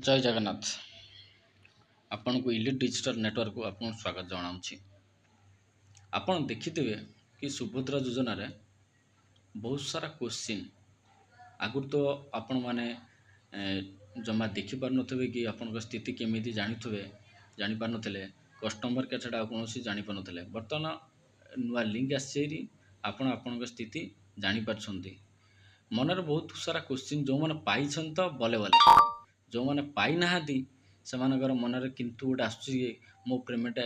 ଜୟ ଜଗନ୍ନାଥ। ଆପଣଙ୍କୁ ଇଲିଟ୍ ଡିଜିଟାଲ ନେଟୱାର୍କକୁ ଆପଣଙ୍କୁ ସ୍ୱାଗତ ଜଣାଉଛି। ଆପଣ ଦେଖିଥିବେ କି ସୁଭଦ୍ରା ଯୋଜନାରେ ବହୁତ ସାରା କୋଶ୍ଚିନ୍ ଆଗରୁ ତ ଆପଣମାନେ ଜମା ଦେଖିପାରୁନଥିବେ କି ଆପଣଙ୍କ ସ୍ଥିତି କେମିତି ଜାଣିପାରୁନଥିଲେ। କଷ୍ଟମର କେୟାର ଛଡ଼ା ଆଉ କୌଣସି ଜାଣିପାରୁନଥିଲେ। ବର୍ତ୍ତମାନ ନୂଆ ଲିଙ୍କ ଆସିଛି, ଆପଣ ଆପଣଙ୍କ ସ୍ଥିତି ଜାଣିପାରୁଛନ୍ତି। ମନରେ ବହୁତ ସାରା କୋଶ୍ଚିନ୍ ଯେଉଁମାନେ ପାଇଛନ୍ତି ତ ବଲେ ଯେଉଁମାନେ ପାଇନାହାନ୍ତି ସେମାନଙ୍କର ମନରେ କିନ୍ତୁ ଗୋଟେ ଆସୁଛି ଯେ ମୋ ପେମେଣ୍ଟ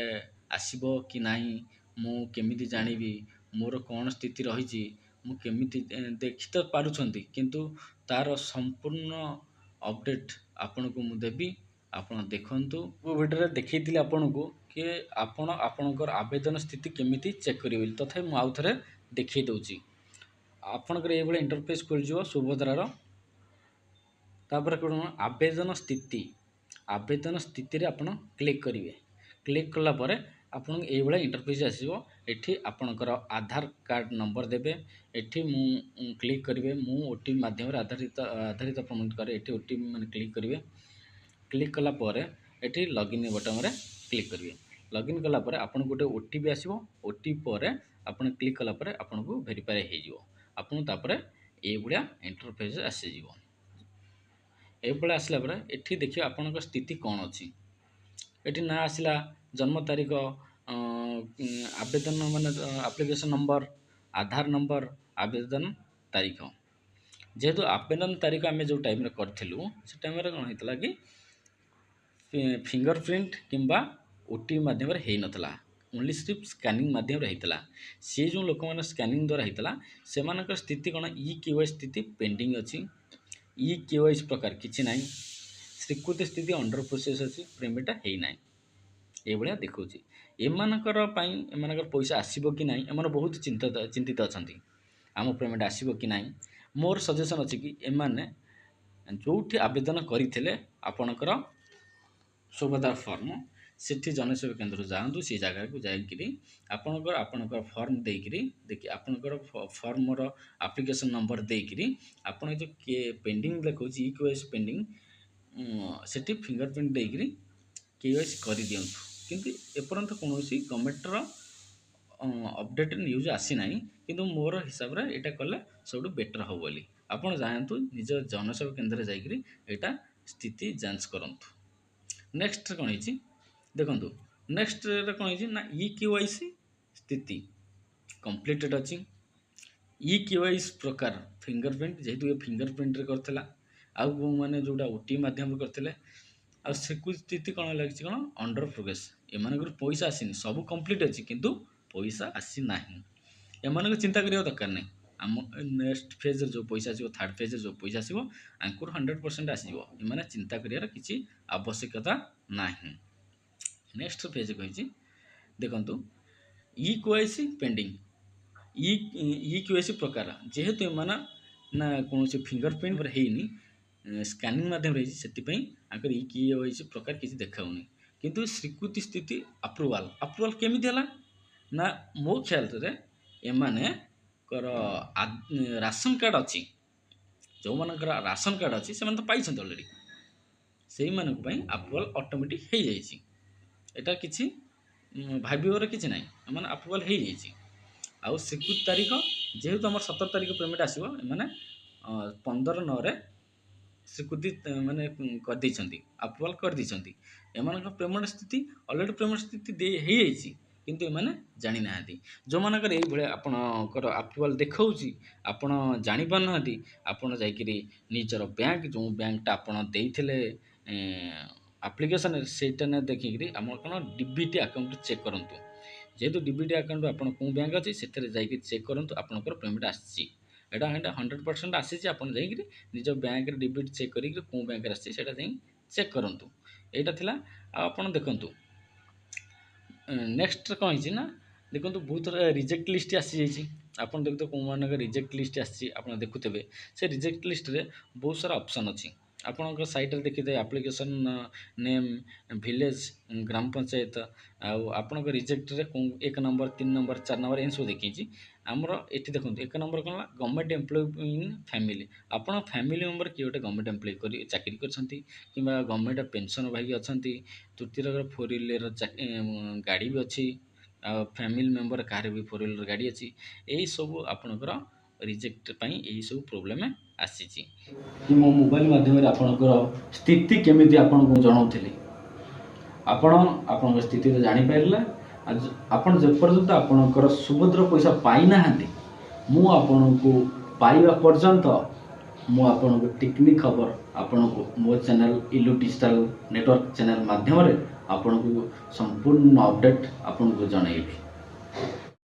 ଆସିବ କି ନାହିଁ, ମୁଁ କେମିତି ଜାଣିବି, ମୋର କ'ଣ ସ୍ଥିତି ରହିଛି, ମୁଁ କେମିତି ଦେଖି ତ ପାରୁଛନ୍ତି କିନ୍ତୁ ତାର ସମ୍ପୂର୍ଣ୍ଣ ଅପଡ଼େଟ୍ ଆପଣଙ୍କୁ ମୁଁ ଦେବି। ଆପଣ ଦେଖନ୍ତୁ। ମୁଁ ଭିଡ଼ିଓରେ ଦେଖେଇଥିଲି ଆପଣଙ୍କୁ କି ଆପଣ ଆପଣଙ୍କର ଆବେଦନ ସ୍ଥିତି କେମିତି ଚେକ୍ କରିବେ। ତଥାପି ମୁଁ ଆଉ ଥରେ ଦେଖେଇ ଦେଉଛି। ଆପଣଙ୍କର ଏଇଭଳି ଇଣ୍ଟରଫେସ୍ ଖୋଲିଯିବ ସୁଭଦ୍ରାର। ତାପରେ କ'ଣ ଆବେଦନ ସ୍ଥିତିରେ ଆପଣ କ୍ଲିକ୍ କରିବେ। କ୍ଲିକ୍ କଲା ପରେ ଆପଣଙ୍କୁ ଏଇଭଳିଆ ଇଣ୍ଟରଫେସ୍ ଆସିବ। ଏଠି ଆପଣଙ୍କର ଆଧାର କାର୍ଡ଼ ନମ୍ବର ଦେବେ। ଏଠି ମୁଁ କ୍ଲିକ୍ କରିବେ, ମୁଁ OTP ମାଧ୍ୟମରେ ଆଧାରିତ ପେମେଣ୍ଟ କରେ। ଏଠି OTP ମାନେ କ୍ଲିକ୍ କରିବେ। କ୍ଲିକ୍ କଲା ପରେ ଏଠି ଲଗ୍ଇନ୍ ବଟନରେ କ୍ଲିକ୍ କରିବେ। ଲଗ୍ଇନ୍ କଲା ପରେ ଆପଣଙ୍କୁ ଗୋଟେ OTP ଆସିବ। OTP ପରେ ଆପଣ କ୍ଲିକ୍ କଲା ପରେ ଆପଣଙ୍କୁ ଭେରିଫାଏ ହେଇଯିବ। ଆପଣଙ୍କୁ ତାପରେ ଏଇଭଳିଆ ଇଣ୍ଟରଫେସ୍ ଆସିଯିବ। ଏଭଳି ଆସିଲା ପରେ ଏଠି ଦେଖିବେ ଆପଣଙ୍କ ସ୍ଥିତି କ'ଣ ଅଛି। ଏଠି ନାଁ ଆସିଲା, ଜନ୍ମ ତାରିଖ, ଆବେଦନ ମାନେ ଆପ୍ଲିକେସନ୍ ନମ୍ବର, ଆଧାର ନମ୍ବର, ଆବେଦନ ତାରିଖ। ଯେହେତୁ ଆବେଦନ ତାରିଖ ଆମେ ଯେଉଁ ଟାଇମ୍ରେ କରିଥିଲୁ ସେ ଟାଇମ୍ରେ କ'ଣ ହେଇଥିଲା କି ଫିଙ୍ଗର ପ୍ରିଣ୍ଟ କିମ୍ବା OTP ମାଧ୍ୟମରେ ହେଇନଥିଲା, ଓନ୍ଲି ସିର୍ଫ ସ୍କାନିଂ ମାଧ୍ୟମରେ ହେଇଥିଲା। ସେ ଯେଉଁ ଲୋକମାନେ ସ୍କାନିଂ ଦ୍ୱାରା ହେଇଥିଲା ସେମାନଙ୍କର ସ୍ଥିତି କ'ଣ, EKYC ସ୍ଥିତି ପେଣ୍ଡିଂ ଅଛି। EKYC ପ୍ରକାର କିଛି ନାହିଁ। ସ୍ୱୀକୃତି ସ୍ଥିତି ଅଣ୍ଡର ପ୍ରୋସେସ୍ ଅଛି, ପେମେଣ୍ଟଟା ହେଇନାହିଁ ଏଇଭଳିଆ ଦେଖାଉଛି। ଏମାନଙ୍କର ପଇସା ଆସିବ କି ନାହିଁ, ଏମାନେ ବହୁତ ଚିନ୍ତିତ ଅଛନ୍ତି। ଆମ ପେମେଣ୍ଟ ଆସିବ କି ନାହିଁ। ମୋର ସଜେସନ୍ ଅଛି କି ଏମାନେ ଯେଉଁଠି ଆବେଦନ କରିଥିଲେ ଆପଣଙ୍କର ସୁଭଦ୍ରା ଫର୍ମ, ସେଠି ଜନସେବା କେନ୍ଦ୍ର ଯାଆନ୍ତୁ। ସେ ଜାଗାକୁ ଯାଇକିରି ଆପଣଙ୍କର ଫର୍ମ ଦେଇକିରି ଆପଣଙ୍କର ଫର୍ମର ଆପ୍ଲିକେସନ୍ ନମ୍ବର ଦେଇକିରି ଆପଣ ଯେଉଁ ପେଣ୍ଡିଂ ଦେଖାଉଛି EKYC ପେଣ୍ଡିଂ, ସେଠି ଫିଙ୍ଗର ପ୍ରିଣ୍ଟ ଦେଇକିରି KYC କରିଦିଅନ୍ତୁ। କିନ୍ତୁ ଏପର୍ଯ୍ୟନ୍ତ କୌଣସି ଗଭର୍ଣ୍ଣମେଣ୍ଟର ଅପଡ଼େଟ୍ ନ୍ୟୁଜ୍ ଆସିନାହିଁ, କିନ୍ତୁ ମୋର ହିସାବରେ ଏଇଟା କଲେ ସବୁଠୁ ବେଟର୍ ହେବ ବୋଲି। ଆପଣ ଯାଆନ୍ତୁ ନିଜ ଜନସେବା କେନ୍ଦ୍ରରେ ଯାଇକରି ଏଇଟା ସ୍ଥିତି ଯାଞ୍ଚ କରନ୍ତୁ। ନେକ୍ସଟରେ କ'ଣ ହେଇଛି ଦେଖନ୍ତୁ। ନେକ୍ସଟରେ କ'ଣ ହେଇଛି ନା EKYC ସ୍ଥିତି କମ୍ପ୍ଲିଟେଡ଼ ଅଛି। EKYC ପ୍ରକାର ଫିଙ୍ଗର ପ୍ରିଣ୍ଟ, ଯେହେତୁ ଏ ଫିଙ୍ଗର ପ୍ରିଣ୍ଟରେ କରିଥିଲା, ଆଉ କେଉଁମାନେ ଯେଉଁଟା OTP ମାଧ୍ୟମରେ କରିଥିଲେ। ଆଉ ସ୍ୱୀକୃତି ସ୍ଥିତି କ'ଣ ଲାଗିଛି, କ'ଣ ଅଣ୍ଡର ପ୍ରୋଗ୍ରେସ୍। ଏମାନଙ୍କର ପଇସା ଆସିନି, ସବୁ କମ୍ପ୍ଲିଟ୍ ଅଛି କିନ୍ତୁ ପଇସା ଆସିନାହିଁ। ଏମାନଙ୍କୁ ଚିନ୍ତା କରିବା ଦରକାର ନାହିଁ। ଆମ ନେକ୍ସଟ ଫେଜ୍ରେ ଯେଉଁ ପଇସା ଆସିବ, ଥାର୍ଡ଼ ଫେଜ୍ରେ ଯେଉଁ ପଇସା ଆସିବ ଆଙ୍କର 100% ଆସିଯିବ। ଏମାନେ ଚିନ୍ତା କରିବାର କିଛି ଆବଶ୍ୟକତା ନାହିଁ। ନେକ୍ସଟ ଫେଜ୍ କହିଛି ଦେଖନ୍ତୁ, EKYC ପେଣ୍ଡିଂ। EKYC ପ୍ରକାର ଯେହେତୁ ଏମାନେ ନା କୌଣସି ଫିଙ୍ଗର ପ୍ରିଣ୍ଟ ହେଇନି, ସ୍କାନିଂ ମାଧ୍ୟମରେ ହେଇଛି, ସେଥିପାଇଁ ତାଙ୍କର EKYC ପ୍ରକାର କିଛି ଦେଖାଉନି। କିନ୍ତୁ ସ୍ୱୀକୃତି ସ୍ଥିତି ଆପ୍ରୁଭାଲ କେମିତି ହେଲା ନା, ମୋ ଖ୍ୟାଲରେ ଏମାନଙ୍କର ରାସନ କାର୍ଡ଼ ଅଛି। ଯେଉଁମାନଙ୍କର ରାସନ କାର୍ଡ଼ ଅଛି ସେମାନେ ତ ପାଇଛନ୍ତି ଅଲରେଡ଼ି, ସେଇମାନଙ୍କ ପାଇଁ ଆପ୍ରୁଭାଲ ଅଟୋମେଟିକ୍ ହେଇଯାଇଛି। ଏଇଟା କିଛି ଭାବିବାର କିଛି ନାହିଁ, ଏମାନେ ଆପ୍ରୁଭାଲ ହେଇଯାଇଛି। ଆଉ ସ୍ୱୀକୃତି ତାରିଖ ଯେହେତୁ ଆମର 17 ତାରିଖ ପେମେଣ୍ଟ ଆସିବ, ଏମାନେ 15/9ରେ ସ୍ୱୀକୃତି କରିଦେଇଛନ୍ତି, ଆପ୍ରୁଭାଲ କରିଦେଇଛନ୍ତି। ଏମାନଙ୍କ ପେମେଣ୍ଟ ସ୍ଥିତି ହେଇଯାଇଛି, କିନ୍ତୁ ଏମାନେ ଜାଣିନାହାନ୍ତି। ଯେଉଁମାନଙ୍କର ଏଇଭଳିଆ ଆପଣଙ୍କର ଆପ୍ରୁଭାଲ ଦେଖାଉଛି, ଆପଣ ଜାଣିପାରୁନାହାନ୍ତି, ଆପଣ ଯାଇକିରି ନିଜର ଯେଉଁ ବ୍ୟାଙ୍କଟା ଆପଣ ଦେଇଥିଲେ ଆପ୍ଲିକେସନରେ, ସେଇଟା ଦେଖିକିରି ଆମର କ'ଣ DBT ଆକାଉଣ୍ଟ ଚେକ୍ କରନ୍ତୁ। ଯେହେତୁ DBT ଆକାଉଣ୍ଟ ଆପଣ କେଉଁ ବ୍ୟାଙ୍କ ଅଛି ସେଥିରେ ଯାଇକି ଚେକ୍ କରନ୍ତୁ ଆପଣଙ୍କର ପେମେଣ୍ଟ ଆସିଛି। ଏଇଟା 100% ଆସିଛି। ଆପଣ ଯାଇକିରି ନିଜ ବ୍ୟାଙ୍କରେ DBT ଚେକ୍ କରିକି କେଉଁ ବ୍ୟାଙ୍କରେ ଆସିଛି ସେଇଟା ଯାଇ ଚେକ୍ କରନ୍ତୁ। ଏଇଟା ଥିଲା। ଆଉ ଆପଣ ଦେଖନ୍ତୁ ନେକ୍ସଟରେ କ'ଣ ହେଇଛି ନା, ଦେଖନ୍ତୁ ବହୁତ ରିଜେକ୍ଟ ଲିଷ୍ଟ ଆସିଯାଇଛି। ଆପଣ ଦେଖୁଥିବେ କେଉଁମାନଙ୍କ ରିଜେକ୍ଟ ଲିଷ୍ଟ ଆସିଛି, ଆପଣ ଦେଖୁଥିବେ ସେ ରିଜେକ୍ଟ ଲିଷ୍ଟରେ ବହୁତ ସାରା ଅପସନ୍ ଅଛି। ଆପଣଙ୍କ ସାଇଟ୍ରେ ଦେଖିଥିବେ ଆପ୍ଲିକେସନ୍ ନେମ୍, ଭିଲେଜ୍, ଗ୍ରାମ ପଞ୍ଚାୟତ, ଆଉ ଆପଣଙ୍କ ରିଜେକ୍ଟରେ 1 ନମ୍ବର, 3 ନମ୍ବର, 4 ନମ୍ବର ଏମିତି ସବୁ ଦେଖେଇଛି। ଆମର ଏଠି ଦେଖନ୍ତୁ ଏକ ନମ୍ବର କ'ଣ ହେଲା ଗଭର୍ଣ୍ଣମେଣ୍ଟ ଏମ୍ପ୍ଲୟ ଇନ୍ ଫ୍ୟାମିଲି। ଆପଣ ଫ୍ୟାମିଲି ମେମ୍ବର କିଏ ଗୋଟେ ଗଭର୍ଣ୍ଣମେଣ୍ଟ ଏମ୍ପ୍ଲୟ କରି ଚାକିରି କରିଛନ୍ତି କିମ୍ବା ଗଭର୍ଣ୍ଣମେଣ୍ଟ ପେନସନ୍ ଭାଇକି ଅଛନ୍ତି। ତୃତୀୟ ଫୋର୍ ହ୍ୱିଲର ଗାଡ଼ି ବି ଅଛି। ଆଉ ଫ୍ୟାମିଲି ମେମ୍ବର କାହାର ବି ଫୋର୍ ହ୍ୱିଲର ଗାଡ଼ି ଅଛି। ଏଇସବୁ ଆପଣଙ୍କର ରିଜେକ୍ଟ ପାଇଁ ଏଇସବୁ ପ୍ରୋବ୍ଲେମ୍ ଆସିଛି। କି ମୋ ମୋବାଇଲ ମାଧ୍ୟମରେ ଆପଣଙ୍କର ସ୍ଥିତି କେମିତି ଆପଣଙ୍କୁ ଜଣାଉଥିଲି। ଆପଣ ଆପଣଙ୍କ ସ୍ଥିତିରେ ଜାଣିପାରିଲେ। ଆପଣ ଯେପର୍ଯ୍ୟନ୍ତ ଆପଣଙ୍କର ସୁଭଦ୍ର ପଇସା ପାଇନାହାନ୍ତି, ମୁଁ ଆପଣଙ୍କୁ ପାଇବା ପର୍ଯ୍ୟନ୍ତ ମୁଁ ଆପଣଙ୍କୁ ଟେକ୍ନିକ୍ ଖବର ଆପଣଙ୍କୁ ମୋ ଚ୍ୟାନେଲ୍ ଇଲୁ ଡିଜିଟାଲ ନେଟୱାର୍କ ଚ୍ୟାନେଲ୍ ମାଧ୍ୟମରେ ଆପଣଙ୍କୁ ସମ୍ପୂର୍ଣ୍ଣ ଅପଡ଼େଟ୍ ଆପଣଙ୍କୁ ଜଣାଇବି।